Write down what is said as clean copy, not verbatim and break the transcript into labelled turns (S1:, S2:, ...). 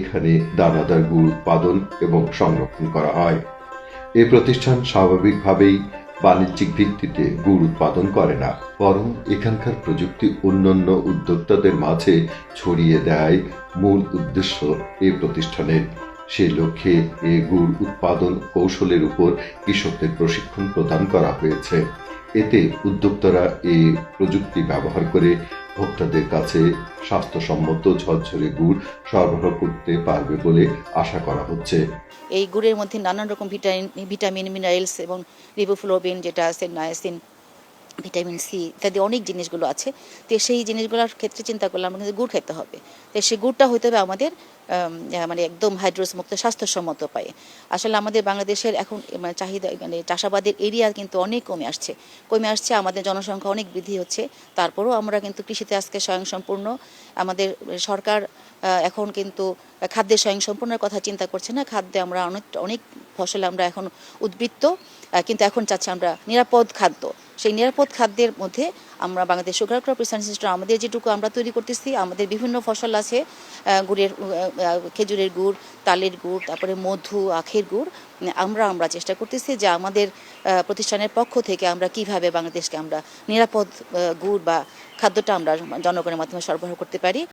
S1: এখানে দানাদার গুড় উৎপাদন এবং সংরক্ষণ করা হয়। এই প্রতিষ্ঠান স্বাভাবিকভাবেই বাণিজ্যিক ভিত্তিতে গুড় উৎপাদন করে না, বরং এখানকার প্রযুক্তি অন্যান্য উদ্যোক্তাদের মাঝে ছড়িয়ে দেয় মূল উদ্দেশ্য এই প্রতিষ্ঠানের। সেই লক্ষ্যে এই গুড় উৎপাদন কৌশলের উপর কৃষকদের প্রশিক্ষণ প্রদান করা হয়েছে। এতে উদ্যোক্তারা এই প্রযুক্তি ব্যবহার করে ভোক্তাদের কাছে স্বাস্থ্যসম্মত ঝরঝরে গুড় সরবরাহ করতে পারবে বলে আশা করা হচ্ছে।
S2: এই গুড়ের মধ্যে নানান রকম ভিটামিন মিনারেলস এবং রিবোফ্লোবিন যেটা আছে, নায়াসিন, ভিটামিন সি ইত্যাদি অনেক জিনিসগুলো আছে। তো সেই জিনিসগুলোর ক্ষেত্রে চিন্তা করলে আমরা কিন্তু গুড় খেতে হবে। তো সেই গুড়টা হইতে হবে আমাদের মানে একদম হাইড্রোস মুক্ত স্বাস্থ্যসম্মত পায়ে। আসলে আমাদের বাংলাদেশের এখন মানে চাহিদা মানে চাষাবাদের এরিয়া কিন্তু অনেক কমে আসছে, আমাদের জনসংখ্যা অনেক বৃদ্ধি হচ্ছে। তারপরেও আমরা কিন্তু কৃষিতে আজকে স্বয়ংসম্পূর্ণ। আমাদের সরকার এখন কিন্তু খাদ্যের স্বয়ংসম্পূর্ণের কথা চিন্তা করছে না। খাদ্যে আমরা অনেক ফসলে আমরা এখন উদ্বৃত্ত, কিন্তু এখন চাচ্ছি আমরা নিরাপদ খাদ্য। সেই নিরাপদ খাদ্যের মধ্যে আমরা Bangladesh sugar crop research institute আমাদের যেটুকু আমরা তৈরি করতেছি, আমাদের বিভিন্ন ফসল আছে, গুড়ের খেজুরের গুড়, তালের গুড়, তারপরে মধু, আখের গুড়। আমরা চেষ্টা করতেছি যে আমাদের প্রতিষ্ঠানের পক্ষ থেকে আমরা কিভাবে বাংলাদেশকে আমরা নিরাপদ গুড় বা খাদ্যটা আমরা জনগণের মাধ্যমে সরবরাহ করতে পারি।